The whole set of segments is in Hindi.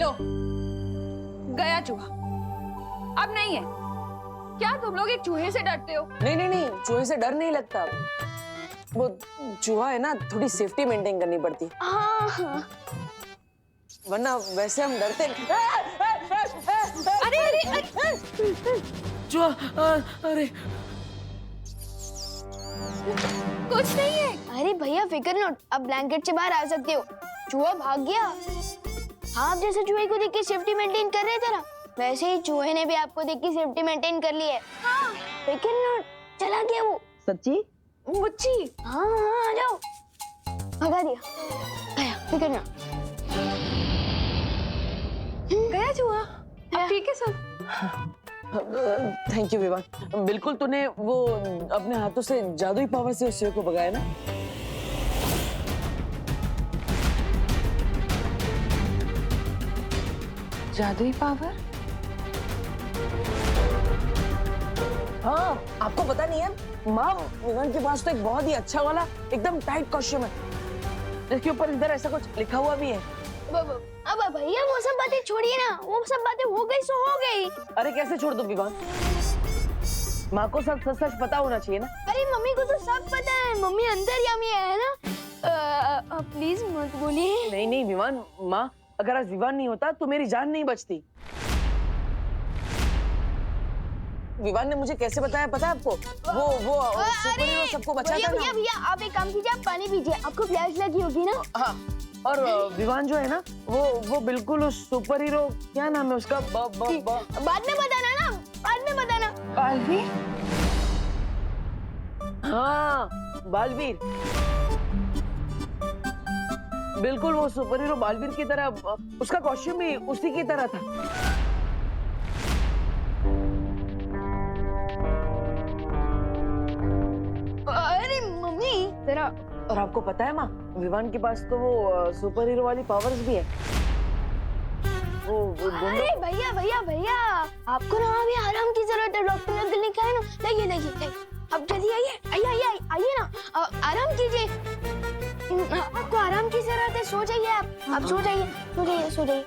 लो, गया चूहा। अब नहीं है। क्या तुम लोग एक चूहे से डरते हो? नहीं नहीं नहीं, चूहे से डर नहीं लगता। वो चूहा है ना, थोड़ी सेफ्टी मेंटेन करनी पड़ती। हाँ। वरना वैसे हम डरते। अरे अरे अरे चूहा, अरे कुछ नहीं है। अरे भैया फिक्र नोट, अब ब्लैंकेट से बाहर आ सकते हो। चूहा भाग गया। आप जैसे चूहे को देख के सेफ्टी मेंटेन कर रहे थे ना, वैसे ही चूहे ने भी आपको देख के सेफ्टी मेंटेन कर ली है। हाँ, फिक्र नोट, चला गया वो। सच्ची? मुच्ची। हाँ हाँ, आ जाओ। भगा दिया। भैया फिक्र नोट। गया चूहा। अब ठीक है सब? Thank you Vivaan. बिल्कुल, तूने वो अपने हाथों से जादुई पावर से उस चूहे को भगाया ना? जादुई पावर? हाँ, आपको पता नहीं है माँ, विवान के पास तो एक बहुत ही अच्छा वाला एकदम टाइट कॉस्ट्यूम है, जिसके ऊपर इधर ऐसा कुछ लिखा हुआ भी है। अब भैया वो सब बातें छोड़िए ना, वो सब बातें हो गई सो हो गई। अरे कैसे छोड़ दूं विवान? माँ को सब सच सच पता होना चाहिए ना। अरे मम्मी को तो सब पता है, मम्मी अंतर्यामी है ना। प्लीज मत बोलिए। नहीं नहीं विवान, माँ अगर आज विवान नहीं होता तो मेरी जान नहीं बचती। विवान ने मुझे कैसे बताया पता है आपको? वो सुपर हीरो सबको बचाता है ना। भैया आप एक काम कीजिए, आप पानी पीजिए, आपको प्यास लगी होगी ना। हाँ, और विवान जो है ना, वो बिल्कुल उस सुपर हीरो, क्या नाम है उसका? बाद में बताना ना, बाद में बताना। बालवीर? हाँ, बालवीर। बिल्कुल वो सुपर हीरो बालवीर की तरह, उसका कॉस्ट्यूम भी उसी की तरह था। अरे मम्मी तेरा। और आपको पता है माँ, विवान के पास तो वो सुपर हीरो वाली पावर्स भी है। वो अरे भैया भैया भैया, आपको ना अभी आराम की जरूरत है। डॉक्टर अंकल ने कहा है ना। देखिए अब जल्दी आइए ना। आराम कीजिए, आपको आराम की जरूरत है। सो जाइए आप सो जाइए।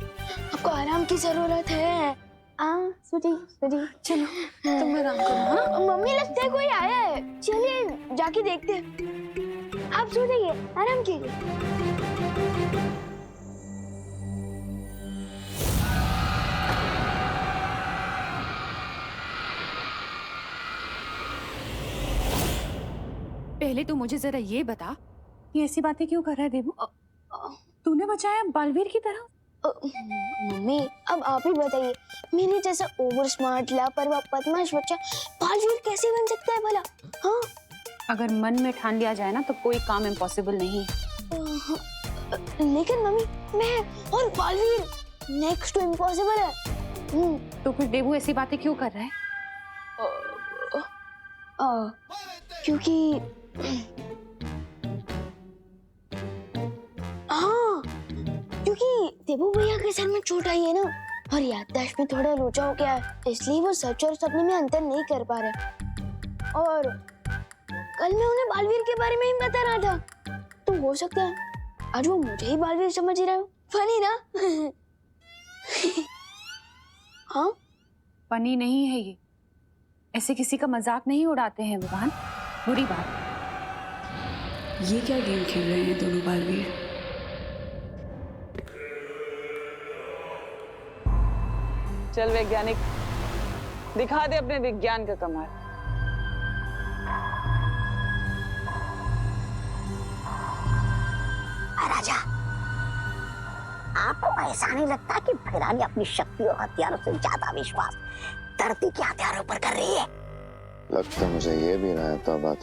आपको आराम की जरूरत है। सो जाइए। चलो तुम आराम करो। हाँ? मम्मी लगता है कोई आया है, चलिए जाके देखते हैं। आप सो जाइए, आराम कीजिए। पहले तू मुझे जरा ये बता, ये ऐसी बातें क्यों कर रहा है देवू? तूने बचाया बालवीर की तरह? मम्मी अब आप ही बताइए, मेरे जैसा ओवर स्मार्ट लापरवाह बदमाश बच्चा बालवीर कैसे बन सकता है भला? हाँ, अगर मन में ठान लिया जाए ना तो कोई काम इम्पॉसिबल नहीं। लेकिन मम्मी मैं और बालवीर नेक्स्ट टू इम्पॉसिबल है। तो फिर देवू ऐसी बातें क्यों कर रहा है? क्योंकि हाँ, क्योंकि देवू भैया के सर में चोट आई है ना, और याददाश्त में थोड़ा लोचा हो गया है, इसलिए वो सच और सपने में अंतर नहीं कर पा रहे। और कल मैं उन्हें बालवीर के बारे में ही बता रहा था, तो हो सकता है आज वो मुझे ही बालवीर समझ ही रहा हो। फनी ना? हाँ, फनी नहीं है ये, ऐसे किसी का मजाक नहीं उड़ाते हैं विवान, बुरी बात। ये क्या गेम खेल रहे हैं दोनों बालवीर? चल वैज्ञानिक, दिखा दे अपने विज्ञान का कमाल। राजा, आपको ऐसा नहीं लगता कि भिरानी अपनी शक्ति और हथियारों से ज्यादा विश्वास धरती के हथियारों पर कर रही है? लगता मुझे ये भी रहा है तौबा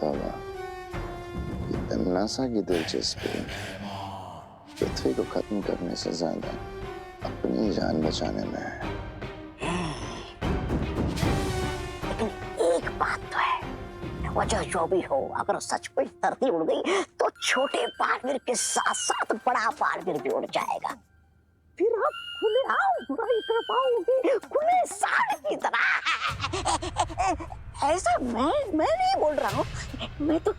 नासा की दिलचस्पी पृथ्वी को खत्म करने से ज्यादा अपनी जान बचाने में है। लेकिन एक बात तो है, वजह जो भी हो, अगर सचमुच धरती उड़ गई तो छोटे बालवीर के साथ साथ बड़ा बालवीर भी उड़ जाएगा। फिर आप खुले बुराई कर पाओगे, खुले साड़ की तरह। ऐसा मैं नहीं बोल रहा हूँ, मैं तो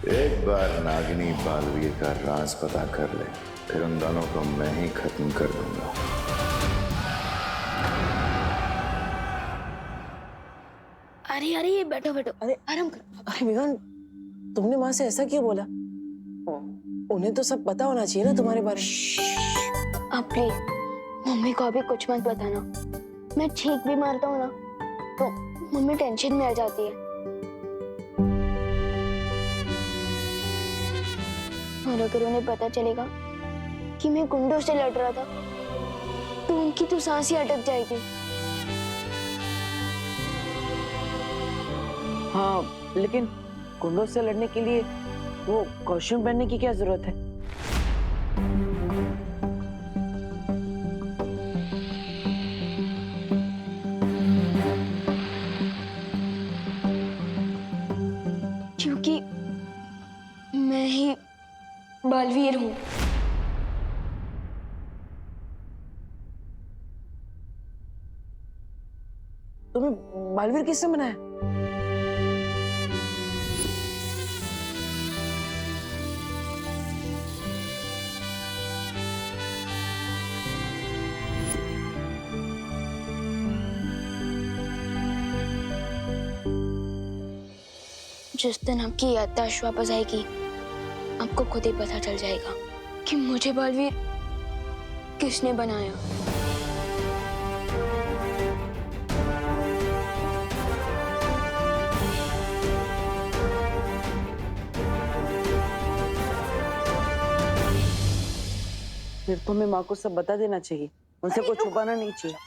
एक बार नागिनी बालवीर का राज पता कर ले, फिर उन दोनों को मैं ही खत्म कर दूंगा। अरे अरे ये बैठो बैठो, अरे आराम करो। अरे मेघन, तुमने माँ से ऐसा क्यों बोला? उन्हें तो सब पता होना चाहिए ना तुम्हारे बारे में। आप प्लीज मम्मी को अभी कुछ मत बताना। मैं छींक भी मारता हूँ ना तो मम्मी टेंशन में आ जाती है। और अगर उन्हें पता चलेगा कि मैं गुंडों से लड़ रहा था तो उनकी तो सांस ही अटक जाएगी। हाँ, लेकिन गुंडों से लड़ने के लिए वो कॉस्ट्यूम पहनने की क्या जरूरत है? क्योंकि मैं ही बालवीर हूँ। तुम्हें बालवीर किससे बनाया? जिस दिन आपकी याददाश्त वापस आएगी आपको खुद ही पता चल जाएगा कि मुझे बालवीर किसने बनाया। फिर तुम्हें माँ को सब बता देना चाहिए, उनसे कुछ छुपाना नहीं चाहिए।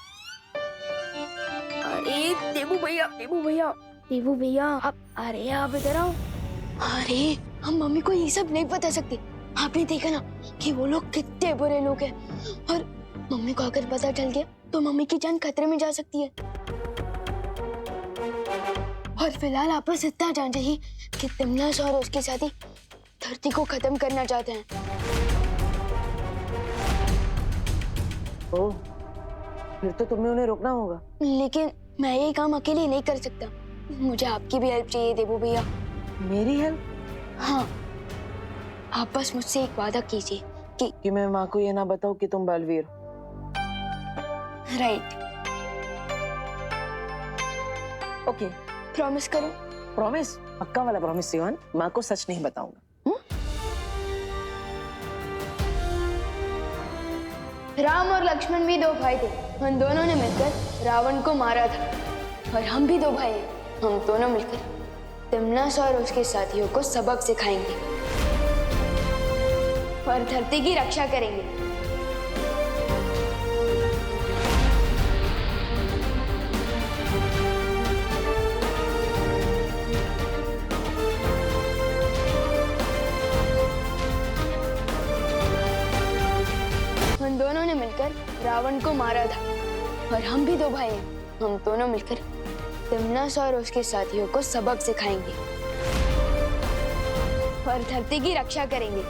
अरे देबू भैया, देबू भैया, देबू भैया, आप अरे आप इधर आओ। अरे हम मम्मी को ये सब नहीं बता सकते। आपने देखा ना कि वो लोग कितने बुरे लोग हैं और मम्मी को अगर पता चल गया तो मम्मी की जान खतरे में जा सकती है। और फिलहाल आप बस इतना जान चाहिए कि तिमलास और उसके साथी धरती को खत्म करना चाहते हैं। ओह, फिर तो तुम्हें उन्हें रोकना होगा। लेकिन मैं ये काम अकेले नहीं कर सकता, मुझे आपकी भी हेल्प चाहिए देबू भैया। मेरी हेल्प? हाँ, आप बस मुझसे एक वादा कीजिए कि मैं माँ को ये ना बताऊं कि तुम बालवीर हो। राइट। ओके, प्रॉमिस करो। प्रॉमिस? पक्का वाला प्रॉमिस सिवान, माँ को सच नहीं बताऊंगा। राम और लक्ष्मण भी दो भाई थे, उन दोनों ने मिलकर रावण को मारा था। और हम भी दो भाई हैं, हम दोनों मिलकर तिमनास और उसके साथियों को सबक सिखाएंगे और धरती की रक्षा करेंगे। उन दोनों ने मिलकर रावण को मारा था और हम भी दो भाई हैं, हम दोनों मिलकर तिमनास और उसके साथियों को सबक सिखाएंगे और धरती की रक्षा करेंगे।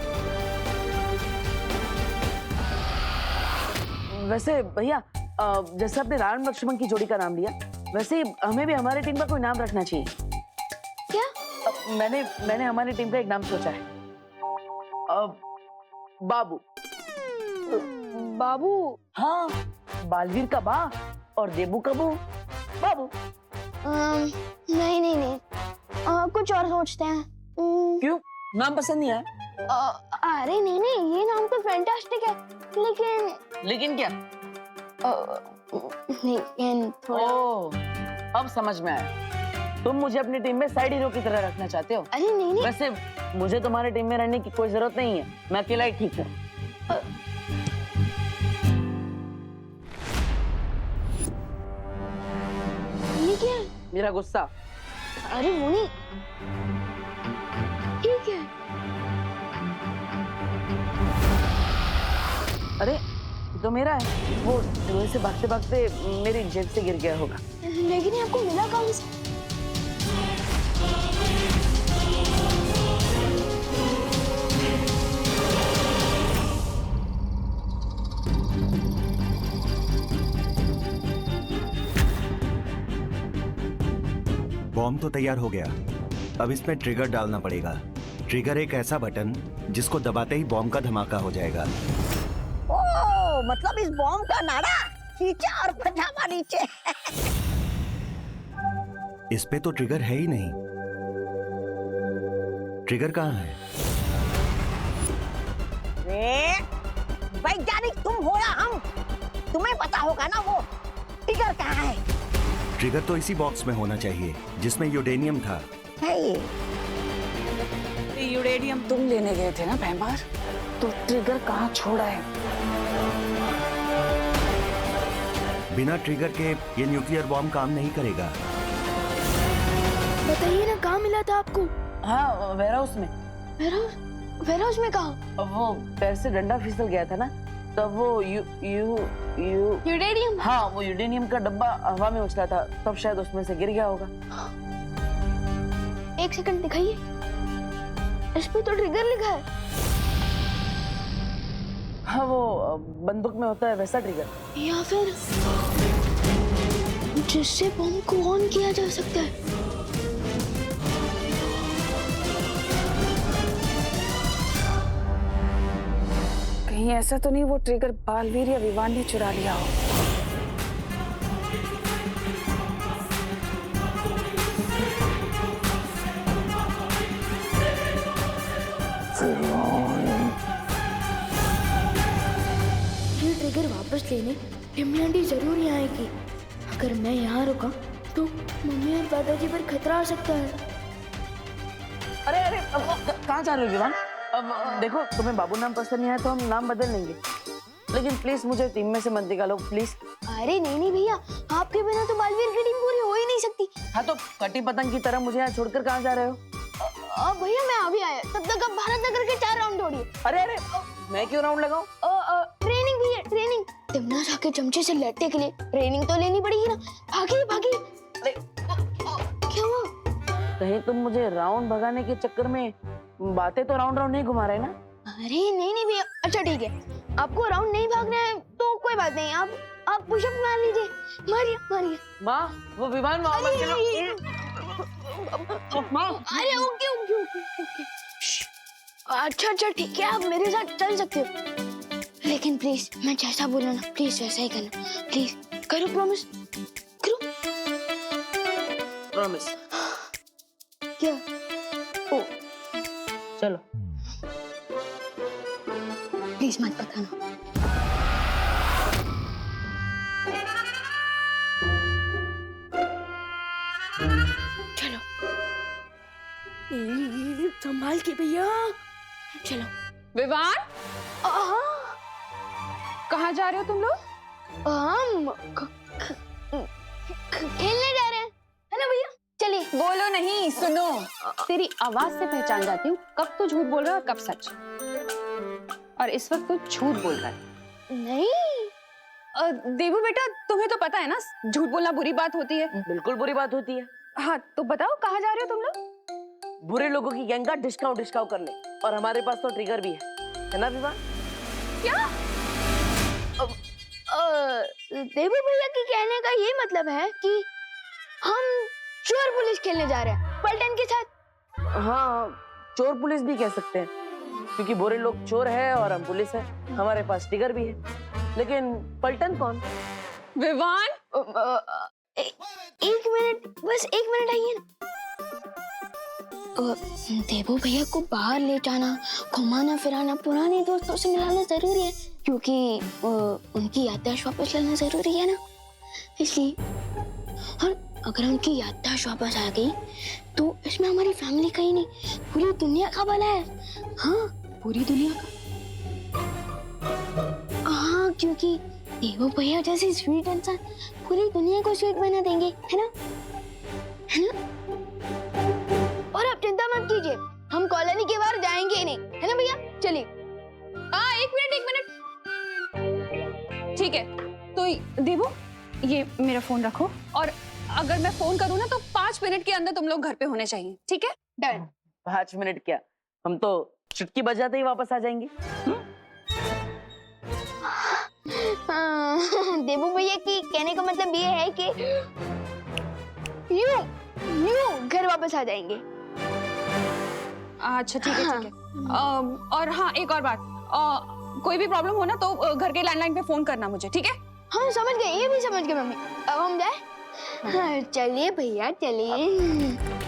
वैसे भैया, जैसे आपने राम लक्ष्मण की जोड़ी का नाम लिया, वैसे ही हमें भी हमारी टीम का कोई नाम रखना चाहिए। क्या? मैंने हमारी टीम का एक नाम सोचा है। बाबू। बाबू? हाँ, बालवीर का बा और देबू का बू, बाबू। नहीं नहीं नहीं, कुछ और सोचते हैं। क्यों, नाम पसंद नहीं आया? अरे नहीं नहीं, ये नाम तो फैंटास्टिक है, लेकिन क्या? लेकिन थोड़ा। ओह, अब समझ में आया। तुम मुझे अपनी टीम में साइड हीरो की तरह रखना चाहते हो। अरे नहीं नहीं, वैसे मुझे तुम्हारी टीम में रहने की कोई जरूरत नहीं है, मैं अकेला ही ठीक हूँ। ये क्या है? मेरा गुस्सा। अरे वो नहीं, ठीक है। अरे ये तो मेरा है, वो धुएं से भागते भागते मेरी जेब से गिर गया होगा। लेकिन ये आपको मिला कहाँ से? बॉम्ब तो तैयार हो गया, अब इसमें ट्रिगर डालना पड़ेगा। ट्रिगर एक ऐसा बटन जिसको दबाते ही बॉम्ब का धमाका हो जाएगा। ओ मतलब इस बॉम्ब का नाड़ा खींचा और पजामा नीचे। इस पे तो ट्रिगर है ही नहीं। ट्रिगर कहाँ है? वैज्ञानिक तुम हो या हम, तुम्हें पता होगा ना वो ट्रिगर कहाँ है। ट्रिगर तो इसी बॉक्स में होना चाहिए जिसमें यूरेनियम था। है ये? यूरेनियम तुम लेने गए थे ना भैमार, तो ट्रिगर कहाँ छोड़ा है? बिना ट्रिगर के ये न्यूक्लियर बॉम्ब काम नहीं करेगा। बताइए ना, कहाँ मिला था आपको? हाँ, वेयरहाउस में। वेयरहाउस में कहाँ? वो पैर से डंडा फिसल गया था ना, तब वो यूरेनियम। हाँ, वो यूरेनियम का डब्बा हवा में उछला था, तब शायद उसमें से गिर गया होगा। एक सेकंड दिखाइए, इस पे तो ट्रिगर लिखा है। हाँ, वो बंदूक में होता है वैसा ट्रिगर। या फिर जिससे बम को ऑन किया जा सकता है। कहीं ऐसा तो नहीं वो ट्रिगर बालवीर या विवान ने चुरा लिया हो। ये ट्रिगर वापस लेने टिम्मी आंटी जरूर यहाँ आएगी। अगर मैं यहाँ रुका तो मम्मी और दादाजी पर खतरा आ सकता है। अरे अरे, अब कहाँ जा रहे हो विवान? अब देखो, तुम्हें बाबू नाम पसंद नहीं है तो हम नाम बदल लेंगे, लेकिन प्लीज मुझे टीम में से मत निकालो प्लीज। अरे नहीं भैया, आपके बिना तो बालवीर की टीम पूरी हो ही नहीं सकती। हाँ, तो कटी पतंग की तरह मुझे यहाँ छोड़कर कहाँ जा रहे हो? भैया मैं अभी आया, तब तक आप भारत नगर के 4 राउंड दौड़िए। अरे अरे, मैं क्यों राउंड लगाऊं? ट्रेनिंग भैया, ट्रेनिंग। टिम्ना के चमचे से लड़ने के लिए ट्रेनिंग तो लेनी पड़ेगी ना। भागिए भागिए। क्या हुआ? कहीं तुम मुझे राउंड भगाने के चक्कर में बातें तो राउंड राउंड नहीं घुमा रहे ना? अरे नहीं भैया, अच्छा ठीक है, आपको राउंड नहीं भागना है तो कोई बात नहीं, आप पुशअप मार लीजिए। मारिए मारिए। माँ, वो विमान माँ अरे ओके ओके ओके ओके। अच्छा ठीक है, आप मेरे साथ चल सकते हो, लेकिन प्लीज मैं जैसा बोला ना प्लीज वैसा ही करना। प्लीज करो, प्रॉमिस करो। प्रॉमिस। क्या? ओ, चलो। प्लीज मत बताना। चलो संभाल के भैया, चलो। विवान, कहाँ जा रहे हो तुम लोग? हम खेलने जा रहे हैं, है ना भैया? चलिए। बोलो नहीं, सुनो। तेरी आवाज से पहचान जाती हूँ कब तू झूठ बोल रहा है और कब सच। और इस वक्त तू झूठ बोल रहा है। नहीं देवू बेटा, तुम्हें तो पता है ना झूठ बोलना बुरी बात होती है। बिल्कुल बुरी बात होती है। हाँ, तो बताओ कहाँ जा रहे हो तुम लोग? बुरे लोगों की गैंग का डिस्काउंट करने, और हमारे पास तो ट्रिगर भी है ना विवान? क्या? देवी भैया के कहने का ये मतलब है कि हम चोर पुलिस खेलने जा रहे हैं पलटन के साथ। हाँ, चोर पुलिस भी कह सकते हैं, क्योंकि बुरे लोग चोर है और हम पुलिस है। हमारे पास ट्रिगर भी है, लेकिन पलटन कौन? विवान, एक मिनट, बस एक मिनट आइए ना। देवू भैया को बाहर ले जाना, घुमाना फिराना, पुराने दोस्तों से मिलाना जरूरी है, क्योंकि उनकी याददाश्त वापस लाना जरूरी है ना, इसलिए। और अगर उनकी याददाश्त वापस आ गई तो इसमें हमारी फैमिली का ही नहीं पूरी दुनिया का भला है। हाँ, पूरी दुनिया का। हाँ, क्योंकि देवू भैया जैसे स्वीट इंसान पूरी दुनिया को स्वीट बना देंगे, है ना? है ना? और आप चिंता मत कीजिए, हम कॉलोनी के बाहर जाएंगे ही नहीं, है ना भैया? चलिए। एक मिनट। ठीक है, तो देवू ये मेरा फोन रखो, और अगर मैं फोन करूँ ना तो 5 मिनट के अंदर तुम लोग घर पे होने चाहिए, ठीक है? डन। 5 मिनट क्या, हम तो चुटकी बजाते ही वापस आ जाएंगे। देवू भैया की कहने का मतलब ये है कि यूं घर वापस आ जाएंगे। अच्छा ठीक है ठीक है। और हाँ एक और बात, कोई भी प्रॉब्लम हो ना तो घर के लैंडलाइन पे फोन करना मुझे, ठीक है? हम समझ गए, ये भी समझ गए मम्मी। अब हम जाए? हाँ, चलिए भैया चलिए।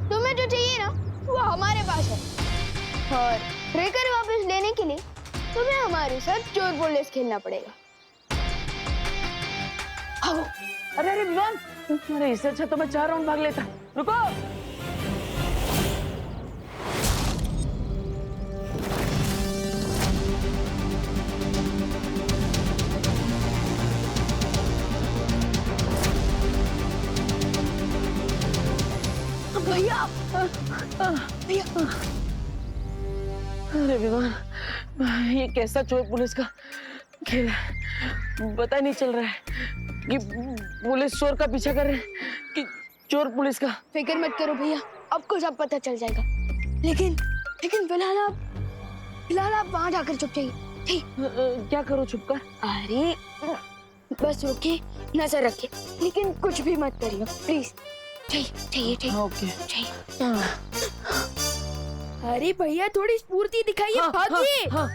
तुम्हें जो चाहिए ना वो हमारे पास है, और ट्रिगर वापस लेने के लिए तुम्हें हमारे साथ चोर पुलिस खेलना पड़ेगा। आओ। अरे अरे विवान, अरे इससे अच्छा तो मैं 4 राउंड भाग लेता। रुको। भैया भैया, अरे विवान, ये कैसा चोर पुलिस का खेल है, पता नहीं चल रहा है कि पुलिस चोर का पीछा कर रहे हैं कि चोर पुलिस का। फिक्र मत करो भैया, आपको सब पता चल जाएगा। लेकिन लेकिन फिलहाल आप वहां जाकर छुप जाइए, ठीक? क्या करो छुप कर? अरे बस रुके, नजर रखे, लेकिन कुछ भी मत करिए प्लीज। चाहिए ओके। अरे भैया थोड़ी स्फूर्ति दिखाइए, भागिए। हाँ।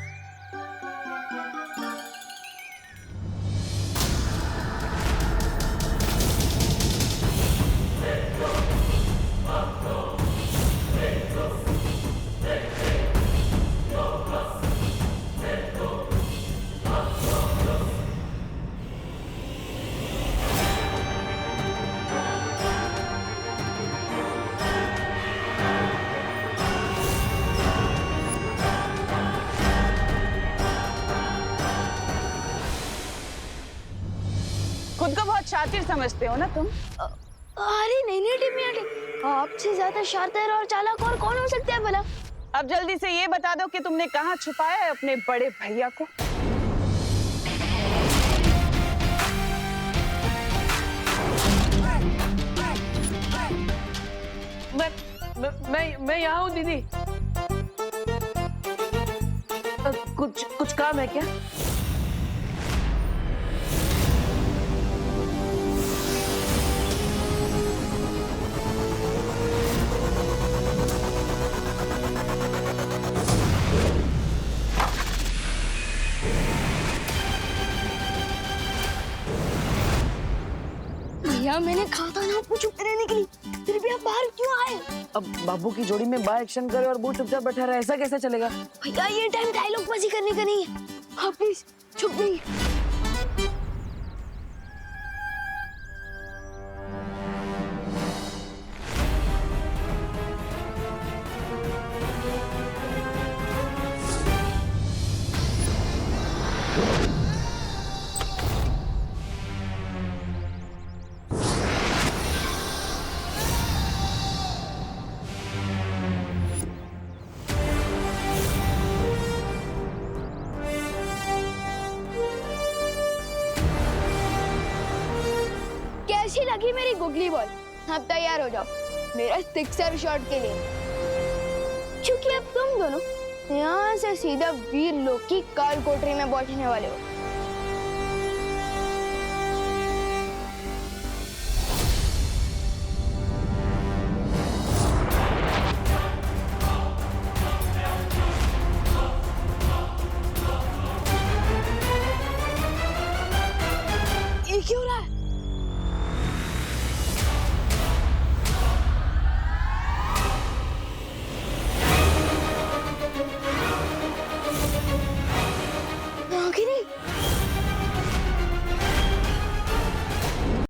खुद को बहुत शातिर समझते हो ना तुम? अरे नहीं टिम्मी आंटी, आपसे ज्यादा शातिर और चालाक और कौन हो सकता है भला? अब जल्दी से ये बता दो कि तुमने कहाँ छुपाया है अपने बड़े भैया को? मैं यहाँ हूँ दीदी। कुछ काम है क्या? भैया मैंने कहा था ना आपको चुप रहने के लिए, फिर भी आप बाहर क्यों आए? अब बाबू की जोड़ी में बा एक्शन करे और वो चुपचाप बैठा रहा, ऐसा कैसे चलेगा? भैया ये टाइम डायलॉग बाजी करने का नहीं है, आप प्लीज चुप रहिए। कैसी लगी मेरी गुगली बॉल? अब तैयार हो जाओ मेरा सिक्सर शॉट के लिए, क्योंकि अब तुम दोनों यहाँ से सीधा वीर लोक की काल कोठरी में बैठने वाले हो।